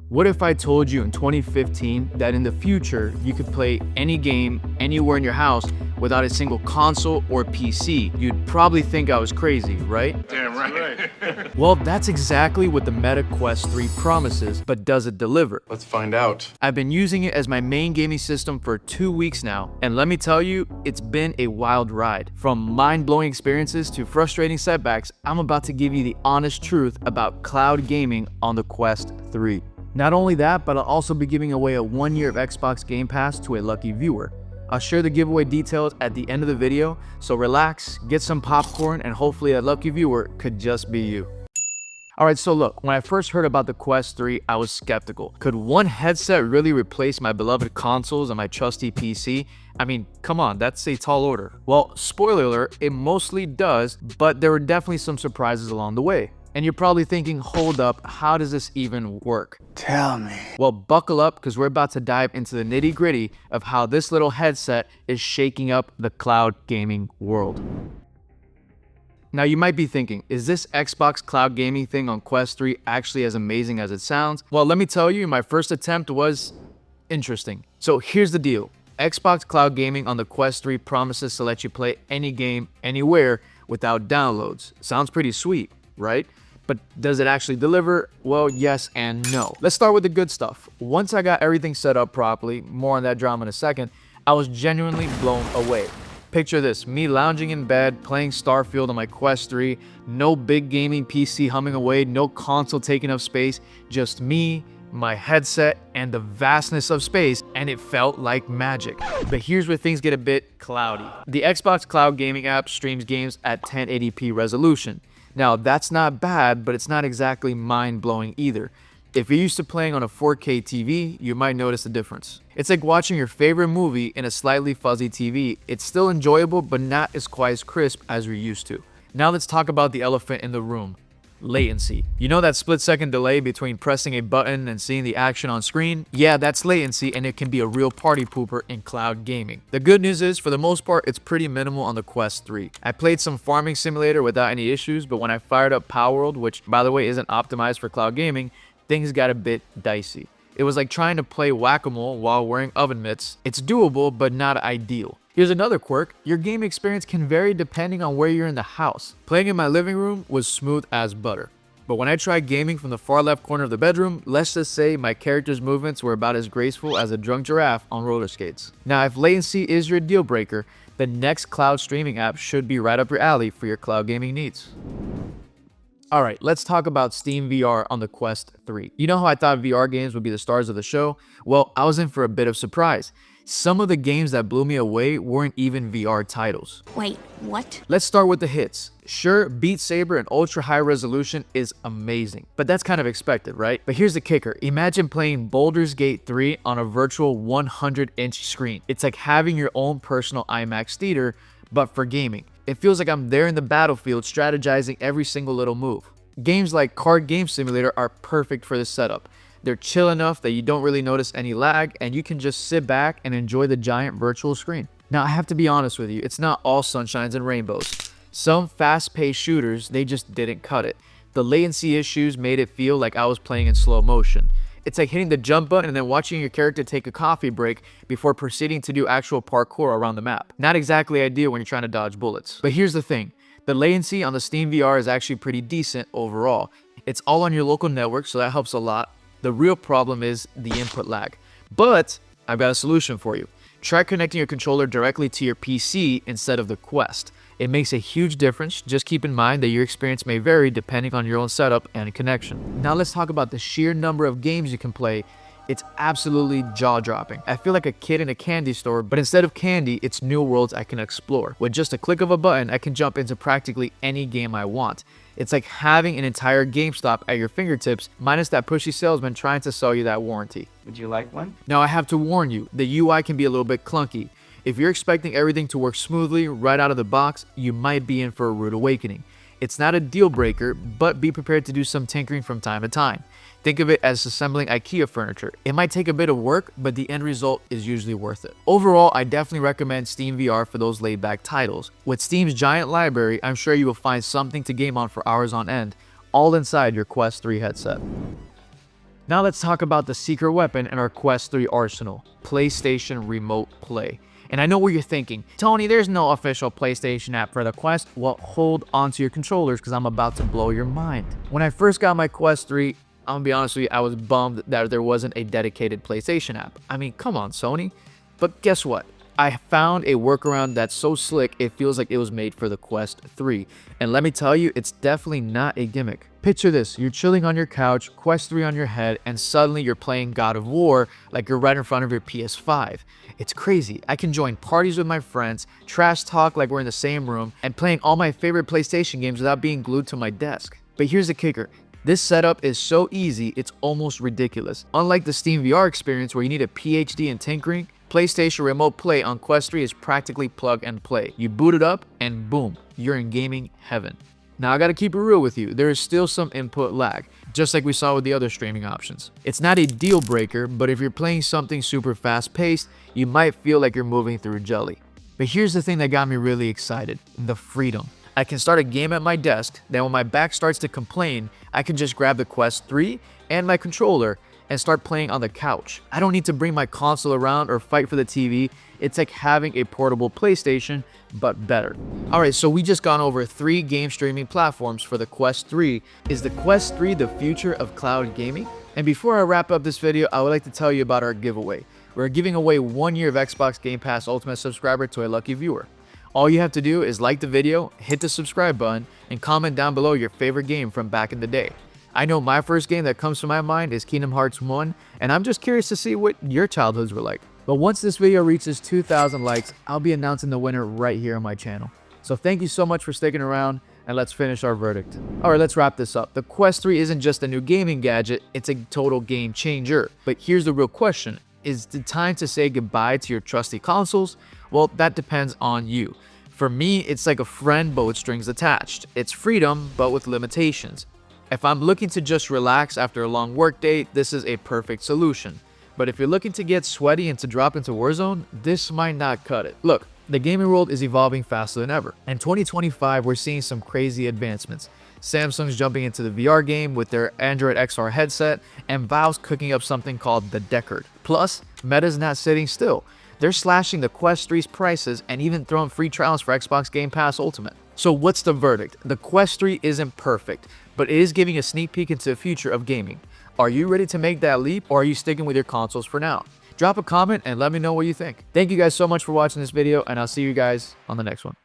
What if I told you in 2015 that in the future you could play any game anywhere in your house without a single console or PC? You'd probably think I was crazy, right? Damn right. Well, that's exactly what the Meta Quest 3 promises, but does it deliver? Let's find out. I've been using it as my main gaming system for 2 weeks now, and let me tell you, it's been a wild ride. From mind-blowing experiences to frustrating setbacks, I'm about to give you the honest truth about cloud gaming on the Quest 3. Not only that, but I'll also be giving away a 1 year of Xbox Game Pass to a lucky viewer. I'll share the giveaway details at the end of the video, so relax, get some popcorn, and hopefully that lucky viewer could just be you. Alright, so look, when I first heard about the Quest 3, I was skeptical. Could one headset really replace my beloved consoles and my trusty PC? I mean, come on, that's a tall order. Well, spoiler alert, it mostly does, but there were definitely some surprises along the way. And you're probably thinking, hold up, how does this even work? Tell me. Well, buckle up because we're about to dive into the nitty gritty of how this little headset is shaking up the cloud gaming world. Now you might be thinking, is this Xbox cloud gaming thing on Quest 3 actually as amazing as it sounds? Well, let me tell you, my first attempt was interesting. So here's the deal. Xbox cloud gaming on the Quest 3 promises to let you play any game, anywhere, without downloads. Sounds pretty sweet, right? But does it actually deliver? Well, yes and no. Let's start with the good stuff. Once I got everything set up properly, more on that drama in a second, I was genuinely blown away. Picture this, me lounging in bed, playing Starfield on my Quest 3, no big gaming PC humming away, no console taking up space, just me, my headset, and the vastness of space, and it felt like magic. But here's where things get a bit cloudy. The Xbox Cloud Gaming app streams games at 1080p resolution. Now, that's not bad, but it's not exactly mind-blowing either. If you're used to playing on a 4K TV, you might notice the difference. It's like watching your favorite movie in a slightly fuzzy TV. It's still enjoyable, but not as quite as crisp as we're used to. Now let's talk about the elephant in the room. Latency. You know that split-second delay between pressing a button and seeing the action on screen? Yeah, that's latency, and it can be a real party pooper in cloud gaming. The good news is, for the most part, it's pretty minimal on the Quest 3. I played some farming simulator without any issues, but when I fired up Palworld, which by the way isn't optimized for cloud gaming, things got a bit dicey. It was like trying to play whack-a-mole while wearing oven mitts. It's doable, but not ideal. Here's another quirk, your game experience can vary depending on where you're in the house. Playing in my living room was smooth as butter. But when I tried gaming from the far left corner of the bedroom, let's just say my character's movements were about as graceful as a drunk giraffe on roller skates. Now, if latency is your deal breaker, the next cloud streaming app should be right up your alley for your cloud gaming needs. Alright, let's talk about Steam VR on the Quest 3. You know how I thought VR games would be the stars of the show? Well, I was in for a bit of surprise. Some of the games that blew me away weren't even VR titles. Wait, what? Let's start with the hits. Sure, Beat Saber in ultra high resolution is amazing, but that's kind of expected, right? But here's the kicker. Imagine playing Baldur's Gate 3 on a virtual 100-inch screen. It's like having your own personal IMAX theater, but for gaming. It feels like I'm there in the battlefield strategizing every single little move. Games like Card Game Simulator are perfect for this setup. They're chill enough that you don't really notice any lag, and you can just sit back and enjoy the giant virtual screen. Now, I have to be honest with you, it's not all sunshines and rainbows. Some fast-paced shooters, they just didn't cut it. The latency issues made it feel like I was playing in slow motion. It's like hitting the jump button and then watching your character take a coffee break before proceeding to do actual parkour around the map. Not exactly ideal when you're trying to dodge bullets. But here's the thing. The latency on the Steam VR is actually pretty decent overall. It's all on your local network, so that helps a lot. The real problem is the input lag. But I've got a solution for you. Try connecting your controller directly to your PC instead of the Quest. It makes a huge difference. Just keep in mind that your experience may vary depending on your own setup and connection. Now let's talk about the sheer number of games you can play. It's absolutely jaw-dropping. I feel like a kid in a candy store, but instead of candy, it's new worlds I can explore. With just a click of a button, I can jump into practically any game I want. It's like having an entire GameStop at your fingertips, minus that pushy salesman trying to sell you that warranty. Would you like one? Now I have to warn you, the UI can be a little bit clunky. If you're expecting everything to work smoothly right out of the box, you might be in for a rude awakening. It's not a deal breaker, but be prepared to do some tinkering from time to time. Think of it as assembling IKEA furniture. It might take a bit of work, but the end result is usually worth it. Overall, I definitely recommend Steam VR for those laid-back titles. With Steam's giant library, I'm sure you will find something to game on for hours on end, all inside your Quest 3 headset. Now let's talk about the secret weapon in our Quest 3 arsenal, PlayStation Remote Play. And I know what you're thinking, Tony, there's no official PlayStation app for the Quest. Well, hold onto your controllers because I'm about to blow your mind. When I first got my Quest 3, I'm gonna be honest with you, I was bummed that there wasn't a dedicated PlayStation app. I mean, come on, Sony. But guess what? I found a workaround that's so slick, it feels like it was made for the Quest 3. And let me tell you, it's definitely not a gimmick. Picture this, you're chilling on your couch, Quest 3 on your head, and suddenly you're playing God of War like you're right in front of your PS5. It's crazy. I can join parties with my friends, trash talk like we're in the same room, and playing all my favorite PlayStation games without being glued to my desk. But here's the kicker. This setup is so easy, it's almost ridiculous. Unlike the Steam VR experience where you need a PhD in tinkering, PlayStation Remote Play on Quest 3 is practically plug and play. You boot it up and boom, you're in gaming heaven. Now I gotta keep it real with you, there is still some input lag, just like we saw with the other streaming options. It's not a deal breaker, but if you're playing something super fast paced, you might feel like you're moving through jelly. But here's the thing that got me really excited, the freedom. I can start a game at my desk, then when my back starts to complain, I can just grab the Quest 3 and my controller and start playing on the couch. I don't need to bring my console around or fight for the TV. It's like having a portable PlayStation, but better. Alright, so we just gone over 3 game streaming platforms for the Quest 3. Is the Quest 3 the future of cloud gaming? And before I wrap up this video, I would like to tell you about our giveaway. We're giving away 1 year of Xbox Game Pass Ultimate subscriber to a lucky viewer. All you have to do is like the video, hit the subscribe button, and comment down below your favorite game from back in the day. I know my first game that comes to my mind is Kingdom Hearts 1, and I'm just curious to see what your childhoods were like. But once this video reaches 2,000 likes, I'll be announcing the winner right here on my channel. So thank you so much for sticking around, and let's finish our verdict. Alright, let's wrap this up. The Quest 3 isn't just a new gaming gadget, it's a total game changer. But here's the real question. Is it time to say goodbye to your trusty consoles? Well, that depends on you. For me, it's like a friend but with strings attached. It's freedom but with limitations. If I'm looking to just relax after a long workday, this is a perfect solution. But if you're looking to get sweaty and to drop into Warzone, this might not cut it. Look, the gaming world is evolving faster than ever. In 2025, we're seeing some crazy advancements. Samsung's jumping into the VR game with their Android XR headset, and Valve's cooking up something called the Deckard. Plus, Meta's not sitting still. They're slashing the Quest 3's prices and even throwing free trials for Xbox Game Pass Ultimate. So what's the verdict? The Quest 3 isn't perfect, but it is giving a sneak peek into the future of gaming. Are you ready to make that leap, or are you sticking with your consoles for now? Drop a comment and let me know what you think. Thank you guys so much for watching this video, and I'll see you guys on the next one.